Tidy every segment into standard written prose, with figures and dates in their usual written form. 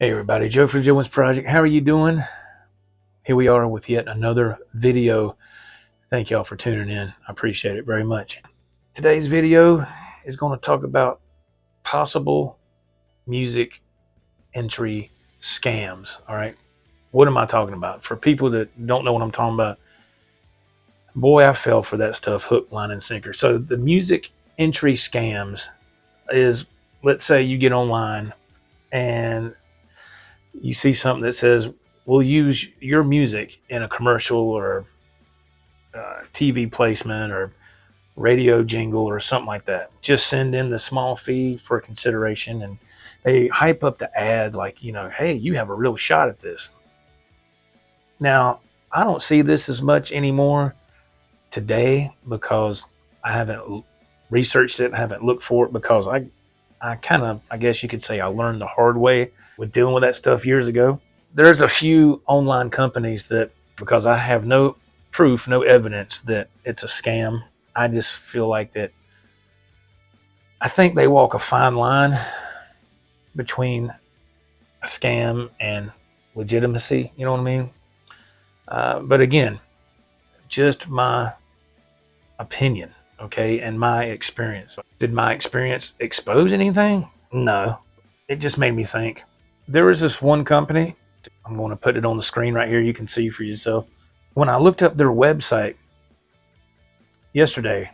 Hey everybody, Joe for the G1 Project. How are you doing? Here we are with yet another video. Thank y'all for tuning in. I appreciate it very much. Today's video is going to talk about possible music entry scams. All right. What am I talking about? For people that don't know what I'm talking about, boy, I fell for that stuff hook, line, and sinker. So the music entry scams is, let's say you get online and you see something that says, we'll use your music in a commercial or TV placement or radio jingle or something like that. Just send in the small fee for consideration. And they hype up the ad like, hey, you have a real shot at this. Now, I don't see this as much anymore today because I haven't researched it, I haven't looked for it, because I kind of, I guess you could say, I learned the hard way with dealing with that stuff years ago. There's a few online companies that, because I have no proof, no evidence that it's a scam, I just feel like that I think they walk a fine line between a scam and legitimacy, you know what I mean? But again, just my opinion, okay, and my experience. Did my experience expose anything? No. It just made me think. There was this one company, I'm going to put it on the screen right here, you can see for yourself. When I looked up their website yesterday,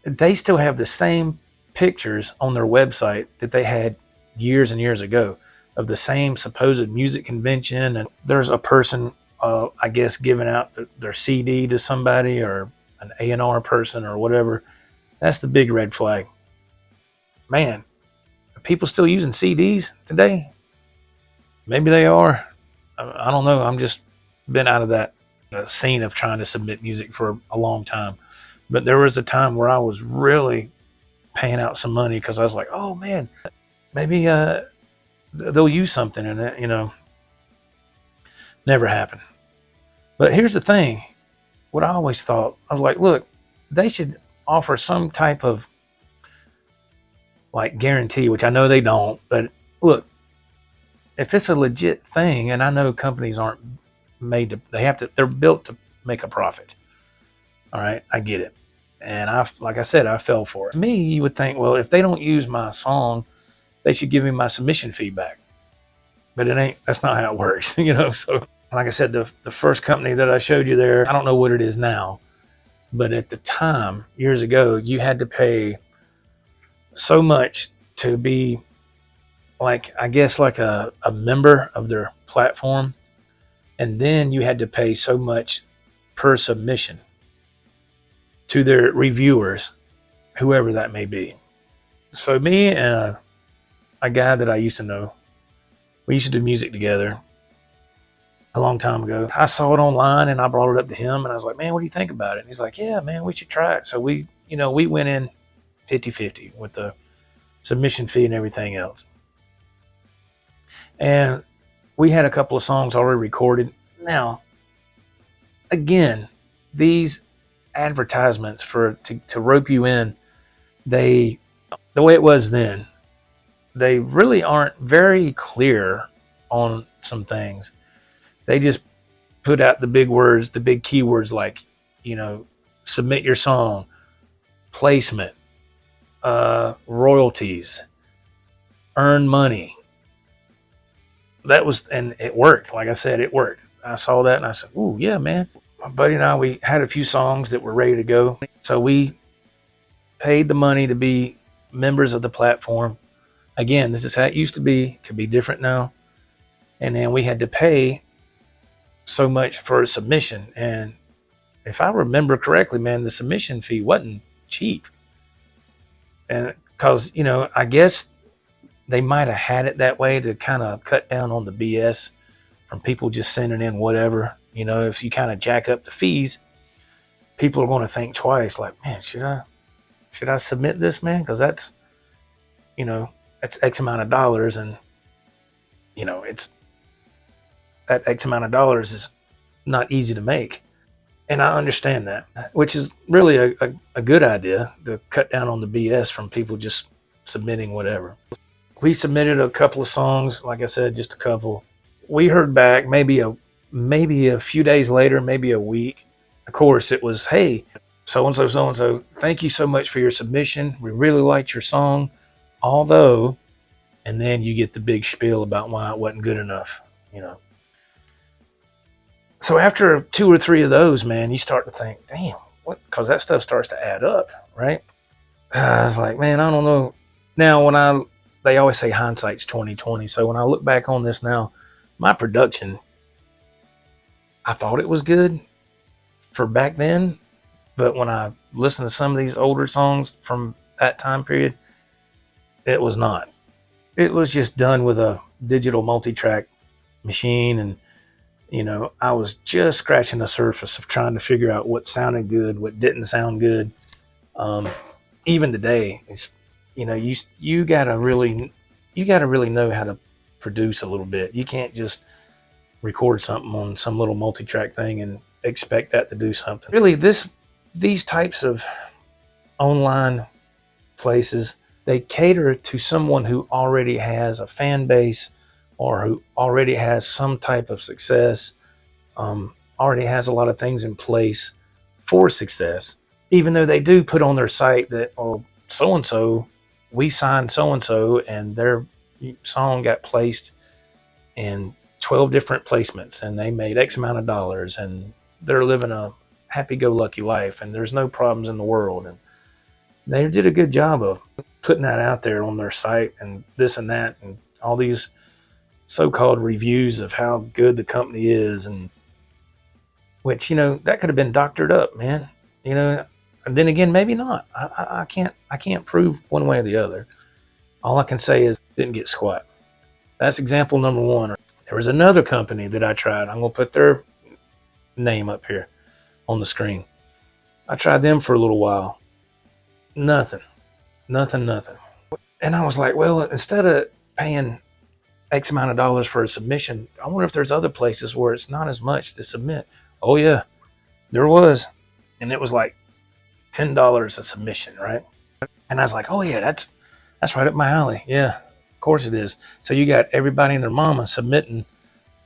they still have the same pictures on their website that they had years and years ago of the same supposed music convention. And there's a person, I guess, giving out their CD to somebody, or an A&R person or whatever. That's the big red flag. Man, are people still using CDs today? Maybe they are. I don't know. I'm just been out of that scene of trying to submit music for a long time. But there was a time where I was really paying out some money because I was like, oh man, maybe they'll use something, and that, never happened. But here's the thing. What I always thought, I was like, look, they should offer some type of like guarantee, which I know they don't, but look, if it's a legit thing, and I know companies aren't made to, they're built to make a profit. All right, I get it. And like I said, I fell for it. To me, you would think, well, if they don't use my song, they should give me my submission feedback. But it ain't, that's not how it works, So like I said, the first company that I showed you there, I don't know what it is now, but at the time, years ago, you had to pay so much to be like, I guess, like a member of their platform. And then you had to pay so much per submission to their reviewers, whoever that may be. So me and a guy that I used to know, we used to do music together a long time ago. I saw it online and I brought it up to him and I was like, man, what do you think about it? And he's like, yeah, man, we should try it. So we went in 50-50 with the submission fee and everything else. And we had a couple of songs already recorded. Now, again, these advertisements to rope you in, the way it was then, they really aren't very clear on some things. They just put out the big words, the big keywords like, submit your song, placement, royalties, earn money. That was, and it worked. Like I said, it worked. I saw that and I said, ooh, yeah, man. My buddy and I, we had a few songs that were ready to go. So we paid the money to be members of the platform. Again, this is how it used to be. It could be different now. And then we had to pay so much for a submission. And if I remember correctly, man, the submission fee wasn't cheap. And because, I guess they might have had it that way to kind of cut down on the BS from people just sending in whatever. If you kind of jack up the fees, people are going to think twice. Like, man, should I submit this, man? Because that's X amount of dollars, and it's that X amount of dollars is not easy to make. And I understand that, which is really a good idea, to cut down on the BS from people just submitting whatever. We submitted a couple of songs, like I said, just a couple. We heard back maybe a few days later, maybe a week. Of course, it was, hey, so and so, so and so, thank you so much for your submission. We really liked your song, although, and then you get the big spiel about why it wasn't good enough, you know. So after two or three of those, man, you start to think, damn, what? Because that stuff starts to add up, right? I was like, man, I don't know. Now, they always say hindsight's 2020. So when I look back on this now, my production, I thought it was good for back then, but when I listen to some of these older songs from that time period, it was not. It was just done with a digital multi-track machine, and I was just scratching the surface of trying to figure out what sounded good, what didn't sound good. Even today, it's you gotta really know how to produce a little bit. You can't just record something on some little multi-track thing and expect that to do something. Really, these types of online places, they cater to someone who already has a fan base or who already has some type of success, already has a lot of things in place for success. Even though they do put on their site that, oh, so and so, we signed so and their song got placed in 12 different placements and they made X amount of dollars and they're living a happy-go-lucky life and there's no problems in the world. And they did a good job of putting that out there on their site and this and that and all these so-called reviews of how good the company is, and which, that could have been doctored up, man. And then again, maybe not. I can't prove one way or the other. All I can say is didn't get squat. That's example number one. There was another company that I tried. I'm gonna put their name up here on the screen. I tried them for a little while. Nothing. And I was like, well, instead of paying X amount of dollars for a submission, I wonder if there's other places where it's not as much to submit. Oh yeah, there was. And it was like $10 a submission, right? And I was like, oh yeah, that's right up my alley. Yeah, of course it is. So you got everybody and their mama submitting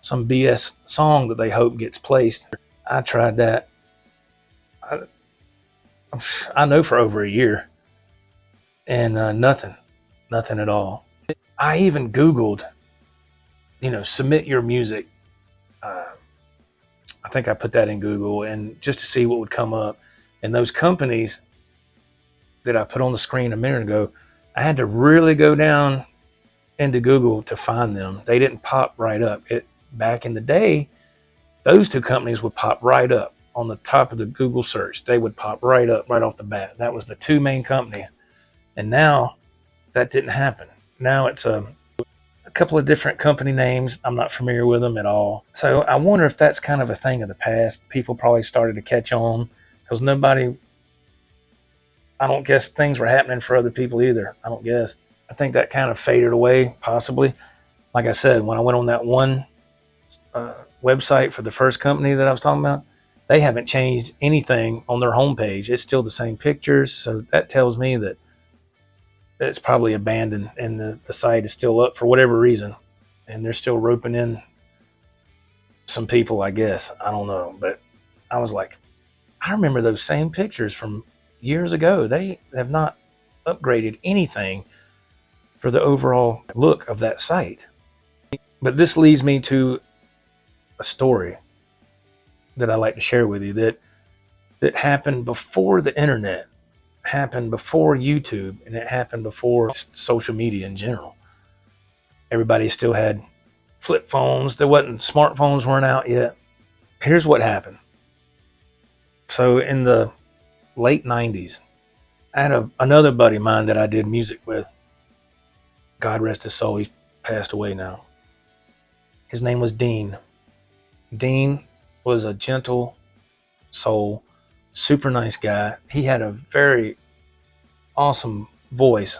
some BS song that they hope gets placed. I tried that. I know for over a year, and nothing at all. I even Googled, submit your music. I think I put that in Google, and just to see what would come up. And those companies that I put on the screen a minute ago, I had to really go down into Google to find them. They didn't pop right up. Back in the day, those two companies would pop right up on the top of the Google search. They would pop right up right off the bat. That was the two main companies. And now that didn't happen. Now it's a couple of different company names. I'm not familiar with them at all. So I wonder if that's kind of a thing of the past. People probably started to catch on because I don't guess things were happening for other people either. I don't guess. I think that kind of faded away, possibly. Like I said, when I went on that one website for the first company that I was talking about, they haven't changed anything on their homepage. It's still the same pictures. So that tells me that it's probably abandoned and the site is still up for whatever reason. And they're still roping in some people, I guess. I don't know. But I was like, I remember those same pictures from years ago. They have not upgraded anything for the overall look of that site. But this leads me to a story that I like to share with you that happened before the internet, happened before YouTube, and it happened before social media in general. Everybody still had flip phones. Smartphones weren't out yet. Here's what happened. So in the late 90s, I had another buddy of mine that I did music with. God rest his soul. He's passed away now. His name was Dean. Dean was a gentle soul, super nice guy. He had a very awesome voice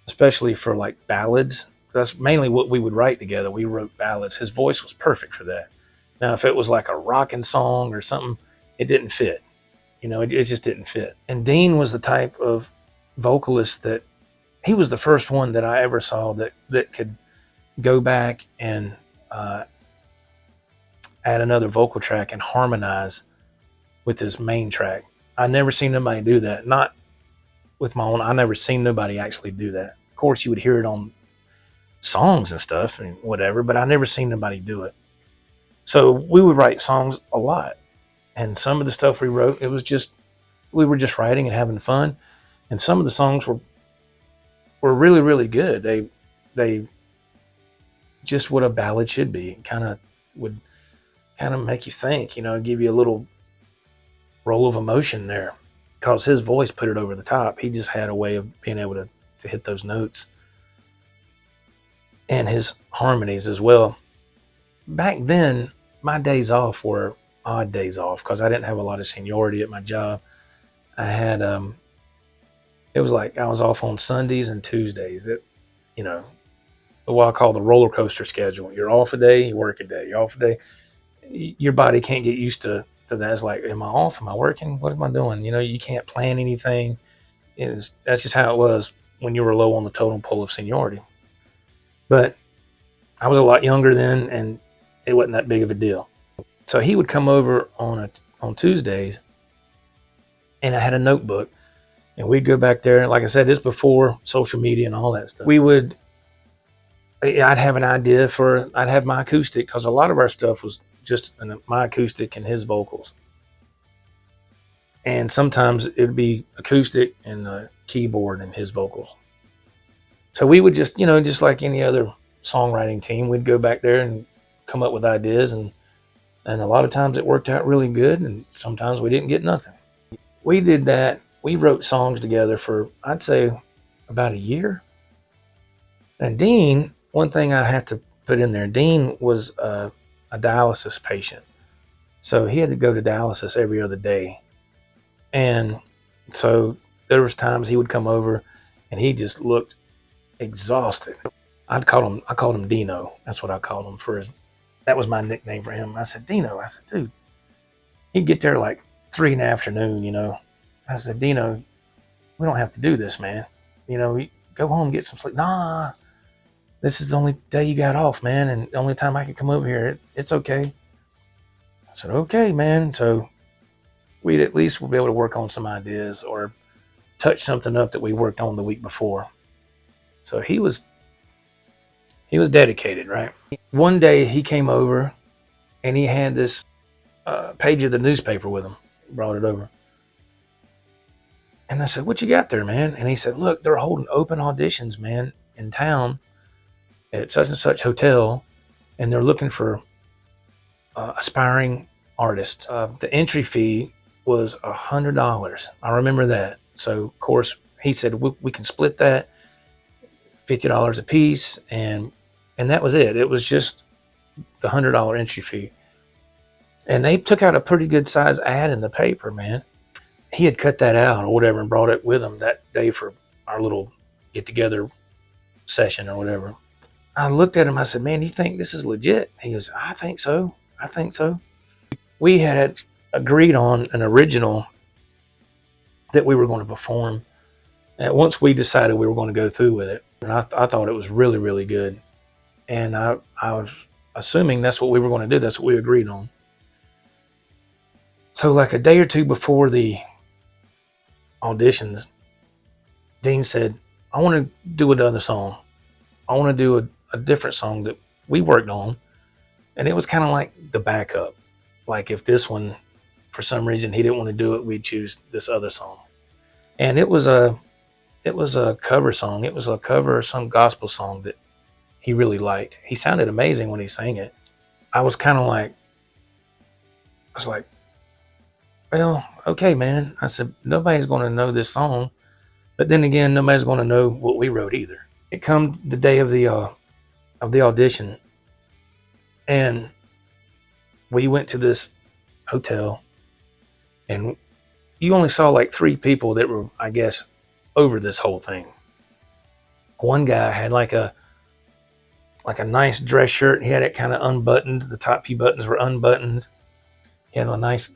especially for like ballads. That's mainly what we would write together. We wrote ballads. His voice was perfect for that. Now, if it was like a rocking song or something, it didn't fit. It just didn't fit. And Dean was the type of vocalist that he was the first one that I ever saw that could go back and add another vocal track and harmonize with his main track. I never seen nobody do that. Not with my own. I never seen nobody actually do that. Of course, you would hear it on songs and stuff and whatever, but I never seen nobody do it. So we would write songs a lot, and some of the stuff we wrote, it was just we were just writing and having fun, and some of the songs were really, really good. They just what a ballad should be. Would kind of make you think, give you a little roll of emotion there, because his voice put it over the top. He just had a way of being able to hit those notes, and his harmonies as well. Back then, my days off were odd days off because I didn't have a lot of seniority at my job. I had it was like I was off on Sundays and Tuesdays. What I call the roller coaster schedule. You're off a day, you work a day. You're off a day. Your body can't get used to that. It's like, am I off? Am I working? What am I doing? You can't plan anything. That's just how it was when you were low on the totem pole of seniority. But I was a lot younger then, and it wasn't that big of a deal. So he would come over on Tuesdays, and I had a notebook, and we'd go back there. Like I said, this before social media and all that stuff. I'd have an idea I'd have my acoustic, because a lot of our stuff was just my acoustic and his vocals. And sometimes it'd be acoustic and the keyboard and his vocals. So we would just, just like any other songwriting team, we'd go back there and come up with ideas, and a lot of times it worked out really good, and sometimes we didn't get nothing. We did that. We wrote songs together for, I'd say, about a year. And Dean, one thing I have to put in there, Dean was a dialysis patient. So he had to go to dialysis every other day. And so there was times he would come over and he just looked exhausted. I called him Dino. That's what I called him that was my nickname for him. I said, Dino. I said, dude, he'd get there like 3 in the afternoon, I said, Dino, we don't have to do this, man. You go home, get some sleep. Nah, this is the only day you got off, man, and the only time I can come over here. It's okay. I said, okay, man. So we'd at least be able to work on some ideas or touch something up that we worked on the week before. So he was dedicated, right? One day he came over and he had this page of the newspaper with him. He brought it over. And I said, what you got there, man? And he said, look, they're holding open auditions, man, in town at such and such hotel, and they're looking for aspiring artists. The entry fee was $100. I remember that. So, of course, he said, we can split that, $50 a piece, and that was it. It was just the $100 entry fee. And they took out a pretty good size ad in the paper, man. He had cut that out or whatever and brought it with him that day for our little get-together session or whatever. I looked at him. I said, man, do you think this is legit? He goes, I think so. I think so. We had agreed on an original that we were going to perform. And once we decided we were going to go through with it, and I thought it was really, really good. And I was assuming that's what we were going to do. That's what we agreed on. So like a day or two before the auditions, Dean said, I want to do another song. I want to do a different song that we worked on. And it was kind of like the backup. Like if this one, for some reason, he didn't want to do it, we'd choose this other song. And it was a cover song. It was a cover of some gospel song that he really liked. He sounded amazing when he sang it. I was like, well, okay, man. I said, nobody's going to know this song. But then again, nobody's going to know what we wrote either. It come the day of the audition, and we went to this hotel, and you only saw like 3 people that were, I guess, over this whole thing. One guy had like a nice dress shirt. He had it kind of unbuttoned. The top few buttons were unbuttoned. He had a nice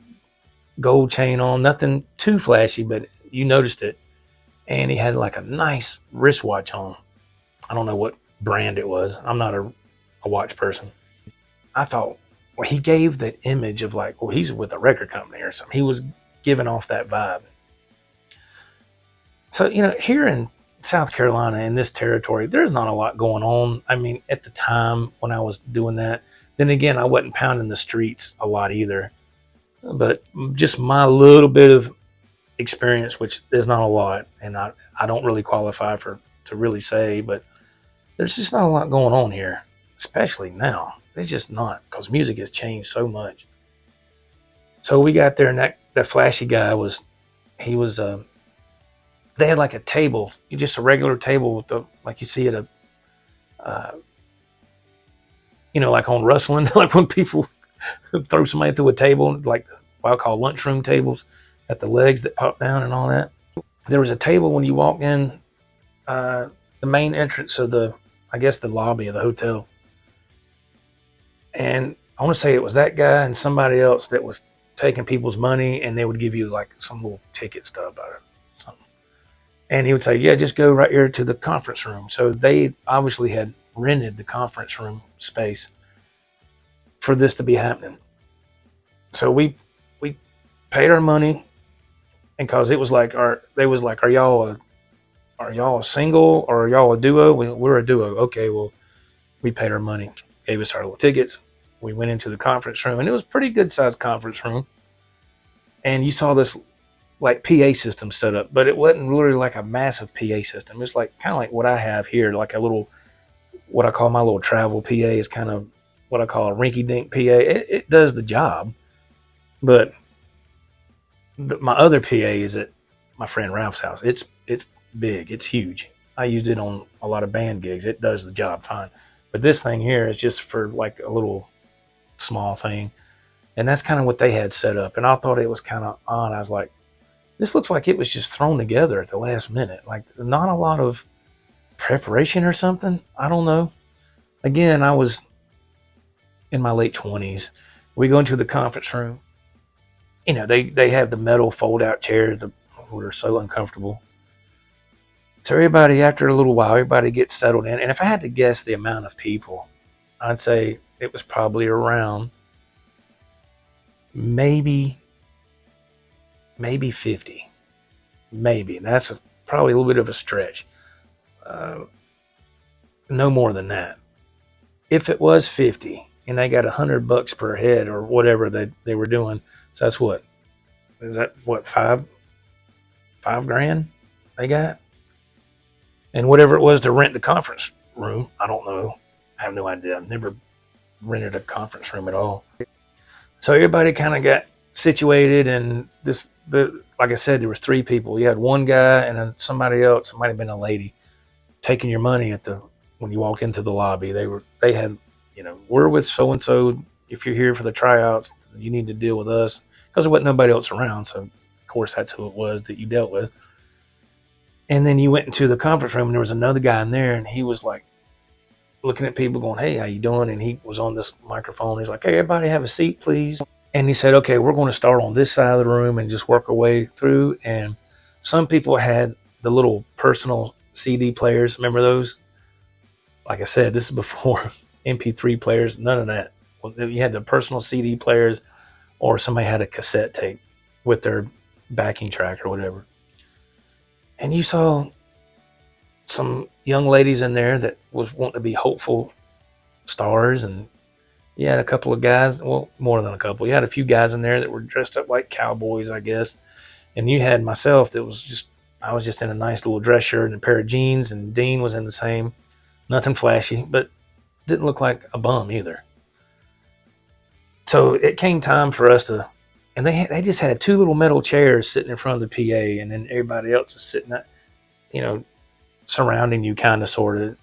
gold chain on, nothing too flashy, but you noticed it. and he had like a nice wristwatch on. I don't know what brand it was. I'm not a watch person. I thought, well, he gave that image of like, well, he's with a record company or something. He was giving off that vibe. So, here in South Carolina, in this territory, there's not a lot going on. I mean, at the time when I was doing that, then again, I wasn't pounding the streets a lot either. But just my little bit of experience, which is not a lot, and I don't really qualify to really say, but there's just not a lot going on here, especially now. There's just not, because music has changed so much. So we got there, and that flashy guy he was they had like a table, just a regular table with like you see at a like on wrestling, like when people throw somebody through a table, like what I call lunchroom tables, at the legs that pop down and all that. There was a table when you walk in the main entrance of I guess the lobby of the hotel. And I want to say it was that guy and somebody else that was taking people's money, and they would give you like some little ticket stub out of something. And he would say, yeah, just go right here to the conference room. So they obviously had rented the conference room space for this to be happening. So we paid our money, and because it was like are y'all a single or are y'all a duo? We're a duo. Okay, well, we paid our money, gave us our little tickets. We went into the conference room, and it was a pretty good sized conference room. And you saw this like PA system set up, but it wasn't really like a massive PA system. It's like kind of like what I have here, like a little, what I call my little travel PA is kind of what I call a rinky dink PA. It does the job, but my other PA is at my friend Ralph's house. It's big. It's huge. I used it on a lot of band gigs. It does the job fine. But this thing here is just for like a little small thing. And that's kind of what they had set up. And I thought it was kind of odd. I was like, this looks like it was just thrown together at the last minute. Like not a lot of preparation or something. I don't know. Again, I was in my late 20s. We go into the conference room. They have the metal fold out chairs that are so uncomfortable. So everybody, after a little while, everybody gets settled in. And if I had to guess the amount of people, I'd say it was probably around maybe 50. Maybe. That's probably a little bit of a stretch. No more than that. If it was 50 and they got $100 per head or whatever they were doing, so that's what? Is that what, $5 grand they got? And whatever it was to rent the conference room, I don't know. I have no idea. I've never rented a conference room at all. So everybody kind of got situated, and like I said, there was 3 people. You had one guy and then somebody else. It might have been a lady taking your money when you walk into the lobby. They had, we're with so and so. If you're here for the tryouts, you need to deal with us, because there wasn't nobody else around. So of course that's who it was that you dealt with. And then you went into the conference room, and there was another guy in there, and he was like looking at people going, hey, how you doing? And he was on this microphone. He's like, hey, everybody have a seat, please. And he said, okay, we're going to start on this side of the room and just work our way through. And some people had the little personal CD players. Remember those? Like I said, this is before MP3 players, none of that. You had the personal CD players, or somebody had a cassette tape with their backing track or whatever. And you saw some young ladies in there that was wanting to be hopeful stars, and you had a couple of guys, well, more than a couple. You had a few guys in there that were dressed up like cowboys, I guess. And you had myself I was just in a nice little dress shirt and a pair of jeans, and Dean was in the same. Nothing flashy, but didn't look like a bum either. So it came time for us to, and they just had 2 little metal chairs sitting in front of the PA, and then everybody else is sitting at, surrounding you, kind of, sort of.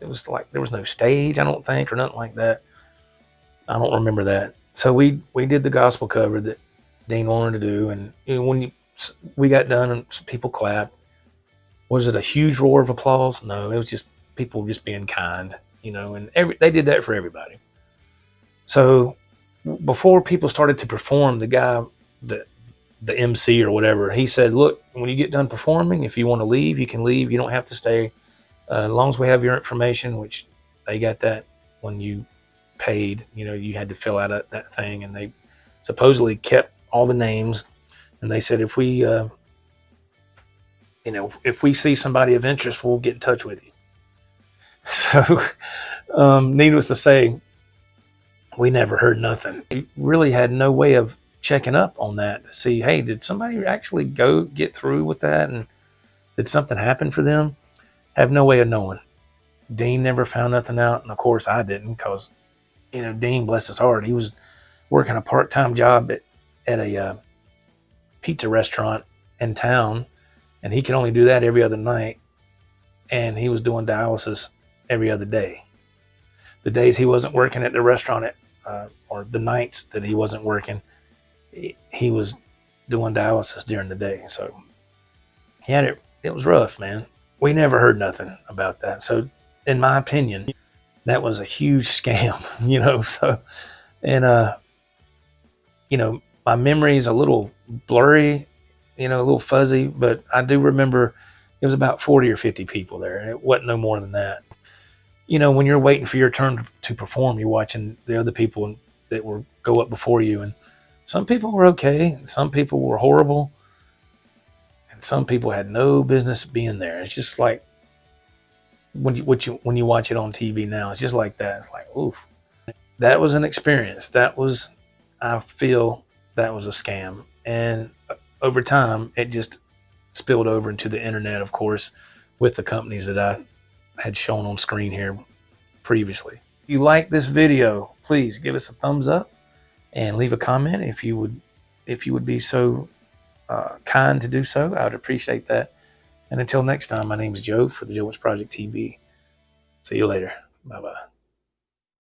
It was like there was no stage, I don't think, or nothing like that. I don't remember that. So we did the gospel cover that Dean wanted to do, and when we got done and people clapped, was it a huge roar of applause? No, it was just people just being kind, and they did that for everybody. So before people started to perform, the guy that the MC or whatever. He said, look, when you get done performing, if you want to leave, you can leave. You don't have to stay. As long as we have your information, which they got that when you paid, you had to fill out that thing, and they supposedly kept all the names. And they said, if we see somebody of interest, we'll get in touch with you. So, needless to say, we never heard nothing. We really had no way of checking up on that to see, hey, did somebody actually get through with that? And did something happen for them? Have no way of knowing. Dean never found nothing out. And of course I didn't, because, Dean, bless his heart, he was working a part-time job at a pizza restaurant in town. And he could only do that every other night. And he was doing dialysis every other day. The days he wasn't working at the restaurant, or the nights that he wasn't working, he was doing dialysis during the day. So he had it was rough, man. We never heard nothing about that. So in my opinion, that was a huge scam, so, and my memory is a little blurry, a little fuzzy, but I do remember it was about 40 or 50 people there, and it wasn't no more than that. When you're waiting for your turn to perform, you're watching the other people that will go up before you, and some people were okay, and some people were horrible, and some people had no business being there. It's just like when you watch it on TV now, it's just like that. It's like, oof. That was an experience. I feel that was a scam. And over time, it just spilled over into the internet, of course, with the companies that I had shown on screen here previously. If you like this video, please give us a thumbs up and leave a comment if you would be so kind to do so. I would appreciate that. And until next time, my name is Joe for the Joe Wentz Project TV. See you later. Bye-bye.